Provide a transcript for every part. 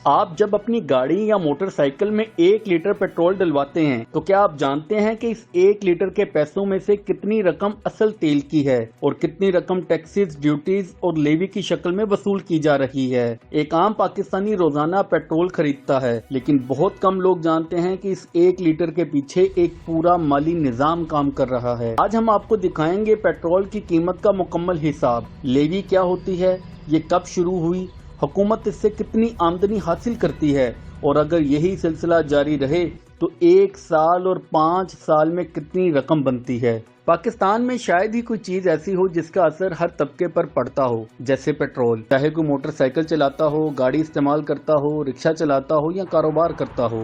آپ جب اپنی گاڑی یا موٹر سائیکل میں 1 لیٹر پیٹرول ڈلواتے ہیں تو کیا آپ جانتے ہیں کہ اس 1 لیٹر کے پیسوں میں سے کتنی رقم اصل تیل کی ہے اور کتنی رقم ٹیکسز، ڈیوٹیز اور لیوی کی شکل میں وصول کی جا رہی ہے؟ ایک عام پاکستانی روزانہ پیٹرول خریدتا ہے، لیکن بہت کم لوگ جانتے ہیں کہ اس 1 لیٹر کے پیچھے ایک پورا مالی نظام کام کر رہا ہے۔ آج ہم آپ کو دکھائیں گے پیٹرول کی قیمت کا مکمل حساب، لیوی کیا ہوتی ہے، یہ کب شروع ہوئی، حکومت اس سے کتنی آمدنی حاصل کرتی ہے، اور اگر یہی سلسلہ جاری رہے تو 1 سال اور 5 سال میں کتنی رقم بنتی ہے۔ پاکستان میں شاید ہی کوئی چیز ایسی ہو جس کا اثر ہر طبقے پر پڑتا ہو جیسے پیٹرول، چاہے کوئی موٹر سائیکل چلاتا ہو، گاڑی استعمال کرتا ہو، رکشہ چلاتا ہو یا کاروبار کرتا ہو۔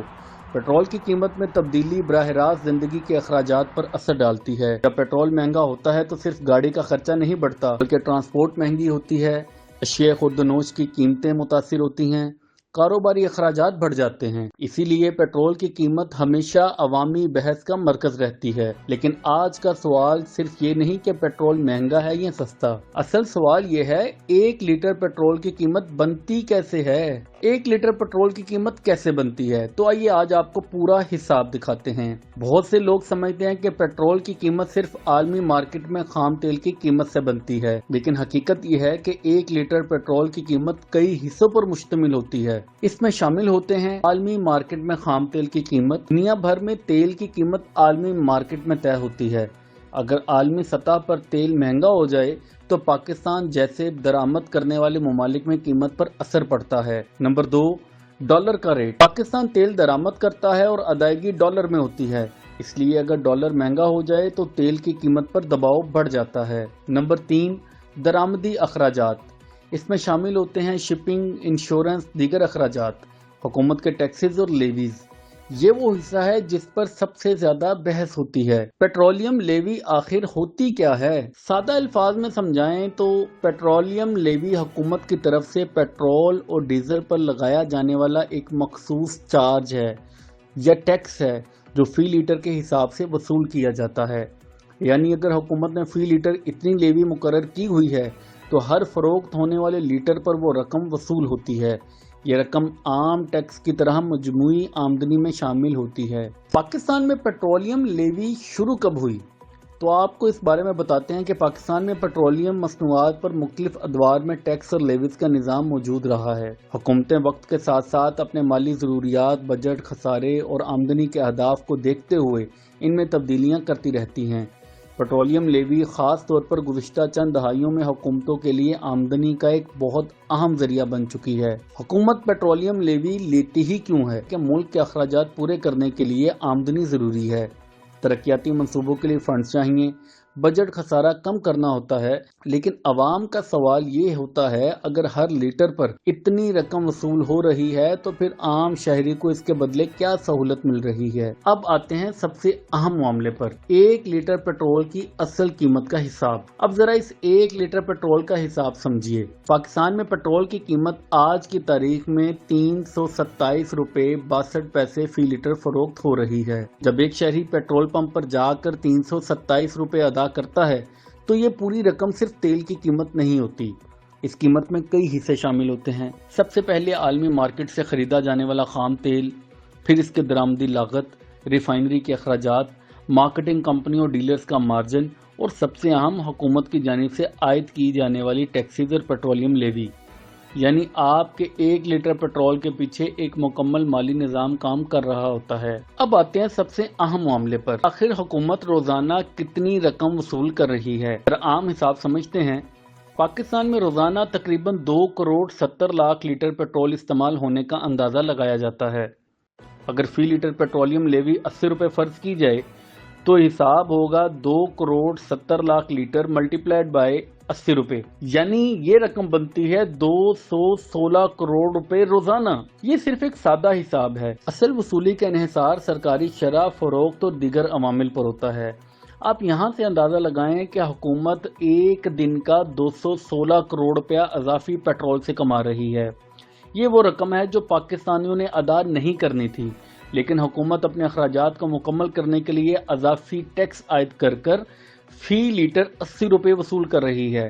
پیٹرول کی قیمت میں تبدیلی براہ راست زندگی کے اخراجات پر اثر ڈالتی ہے۔ جب پیٹرول مہنگا ہوتا ہے تو صرف گاڑی کا خرچہ نہیں بڑھتا بلکہ ٹرانسپورٹ مہنگی ہوتی ہے، اشیاء خورد و نوش کی قیمتیں متاثر ہوتی ہیں، کاروباری اخراجات بڑھ جاتے ہیں۔ اسی لیے پیٹرول کی قیمت ہمیشہ عوامی بحث کا مرکز رہتی ہے۔ لیکن آج کا سوال صرف یہ نہیں کہ پیٹرول مہنگا ہے یا سستا، اصل سوال یہ ہے 1 لیٹر پیٹرول کی قیمت بنتی کیسے ہے؟ 1 لیٹر پیٹرول کی قیمت کیسے بنتی ہے؟ تو آئیے آج آپ کو پورا حساب دکھاتے ہیں۔ بہت سے لوگ سمجھتے ہیں کہ پیٹرول کی قیمت صرف عالمی مارکیٹ میں خام تیل کی قیمت سے بنتی ہے، لیکن حقیقت یہ ہے کہ 1 لیٹر پیٹرول کی قیمت کئی حصوں پر مشتمل ہوتی ہے۔ اس میں شامل ہوتے ہیں عالمی مارکیٹ میں خام تیل کی قیمت، دنیا بھر میں تیل کی قیمت عالمی مارکیٹ میں طے ہوتی ہے۔ اگر عالمی سطح پر تیل مہنگا ہو جائے تو پاکستان جیسے درآمد کرنے والے ممالک میں قیمت پر اثر پڑتا ہے۔ نمبر 2، ڈالر کا ریٹ۔ پاکستان تیل درآمد کرتا ہے اور ادائیگی ڈالر میں ہوتی ہے، اس لیے اگر ڈالر مہنگا ہو جائے تو تیل کی قیمت پر دباؤ بڑھ جاتا ہے۔ نمبر 3، درآمدی اخراجات۔ اس میں شامل ہوتے ہیں شپنگ، انشورنس، دیگر اخراجات، حکومت کے ٹیکسز اور لیویز۔ یہ وہ حصہ ہے جس پر سب سے زیادہ بحث ہوتی ہے۔ پیٹرولیم لیوی آخر ہوتی کیا ہے؟ سادہ الفاظ میں سمجھائیں تو پیٹرولیم لیوی حکومت کی طرف سے پیٹرول اور ڈیزل پر لگایا جانے والا ایک مخصوص چارج ہے یا ٹیکس ہے جو فی لیٹر کے حساب سے وصول کیا جاتا ہے۔ یعنی اگر حکومت نے فی لیٹر اتنی لیوی مقرر کی ہوئی ہے تو ہر فروخت ہونے والے لیٹر پر وہ رقم وصول ہوتی ہے۔ یہ رقم عام ٹیکس کی طرح مجموعی آمدنی میں شامل ہوتی ہے۔ پاکستان میں پیٹرولیم لیوی شروع کب ہوئی؟ تو آپ کو اس بارے میں بتاتے ہیں کہ پاکستان میں پیٹرولیم مصنوعات پر مختلف ادوار میں ٹیکس اور لیویز کا نظام موجود رہا ہے۔ حکومتیں وقت کے ساتھ ساتھ اپنے مالی ضروریات، بجٹ، خسارے اور آمدنی کے اہداف کو دیکھتے ہوئے ان میں تبدیلیاں کرتی رہتی ہیں۔ پیٹرولیم لیوی خاص طور پر گزشتہ چند دہائیوں میں حکومتوں کے لیے آمدنی کا ایک بہت اہم ذریعہ بن چکی ہے۔ حکومت پیٹرولیم لیوی لیتی ہی کیوں ہے؟ کہ ملک کے اخراجات پورے کرنے کے لیے آمدنی ضروری ہے، ترقیاتی منصوبوں کے لیے فنڈز چاہیے، بجٹ خسارہ کم کرنا ہوتا ہے۔ لیکن عوام کا سوال یہ ہوتا ہے اگر ہر لیٹر پر اتنی رقم وصول ہو رہی ہے تو پھر عام شہری کو اس کے بدلے کیا سہولت مل رہی ہے؟ اب آتے ہیں سب سے اہم معاملے پر، 1 لیٹر پیٹرول کی اصل قیمت کا حساب۔ اب ذرا اس 1 لیٹر پیٹرول کا حساب سمجھیے۔ پاکستان میں پیٹرول کی قیمت آج کی تاریخ میں 327 روپے 62 پیسے فی لیٹر فروخت ہو رہی ہے۔ جب ایک شہری پیٹرول پمپ پر جا کر 327 روپے ادا کرتا ہے تو یہ پوری رقم صرف تیل کی قیمت نہیں ہوتی، اس قیمت میں کئی حصے شامل ہوتے ہیں۔ سب سے پہلے عالمی مارکیٹ سے خریدا جانے والا خام تیل، پھر اس کے درآمدی لاگت، ریفائنری کے اخراجات، مارکیٹنگ کمپنیوں اور ڈیلرز کا مارجن، اور سب سے اہم حکومت کی جانب سے عائد کی جانے والی ٹیکسز اور پیٹرولیم لیوی۔ یعنی آپ کے 1 لیٹر پیٹرول کے پیچھے ایک مکمل مالی نظام کام کر رہا ہوتا ہے۔ اب آتے ہیں سب سے اہم معاملے پر، آخر حکومت روزانہ کتنی رقم وصول کر رہی ہے؟ عام حساب سمجھتے ہیں۔ پاکستان میں روزانہ تقریباً 2 کروڑ 70 لاکھ لیٹر پیٹرول استعمال ہونے کا اندازہ لگایا جاتا ہے۔ اگر فی لیٹر پیٹرولیم لیوی 80 روپے فرض کی جائے تو حساب ہوگا 2 crore 70 lakh liter multiplied by 80 روپے، یعنی یہ رقم بنتی ہے 216 کروڑ روپے روزانہ۔ یہ صرف ایک سادہ حساب ہے، اصل وصولی کا انحصار سرکاری شرح، فروخت اور دیگر عوامل پر ہوتا ہے۔ آپ یہاں سے اندازہ لگائیں کہ حکومت ایک دن کا 216 کروڑ روپیہ اضافی پیٹرول سے کما رہی ہے۔ یہ وہ رقم ہے جو پاکستانیوں نے ادا نہیں کرنی تھی، لیکن حکومت اپنے اخراجات کو مکمل کرنے کے لیے اضافی ٹیکس عائد کر فی لیٹر 80 روپے وصول کر رہی ہے،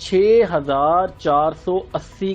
6,480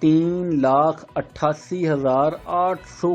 3,88,800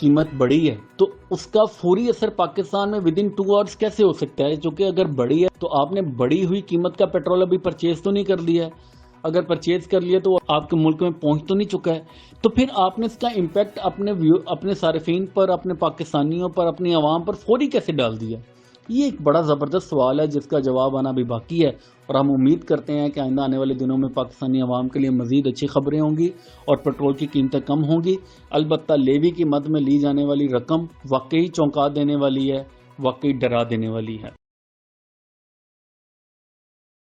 قیمت بڑھی ہے تو اس کا فوری اثر پاکستان میں ود ان 2 آورس کیسے ہو سکتا ہے؟ چونکہ اگر بڑھی ہے تو آپ نے بڑی ہوئی قیمت کا پیٹرول ابھی پرچیز تو نہیں کر لیا ہے، اگر پرچیز کر لیا تو وہ آپ کے ملک میں پہنچ تو نہیں چکا ہے، تو پھر آپ نے اس کا امپیکٹ اپنے صارفین پر، اپنے پاکستانیوں پر، اپنی عوام پر فوری کیسے ڈال دیا؟ یہ ایک بڑا زبردست سوال ہے جس کا جواب آنا بھی باقی ہے، اور ہم امید کرتے ہیں کہ آئندہ آنے والے دنوں میں پاکستانی عوام کے لیے مزید اچھی خبریں ہوں گی اور پیٹرول کی قیمتیں کم ہوں گی۔ البتہ لیوی کی مد میں لی جانے والی رقم واقعی چونکا دینے والی ہے، واقعی ڈرا دینے والی ہے۔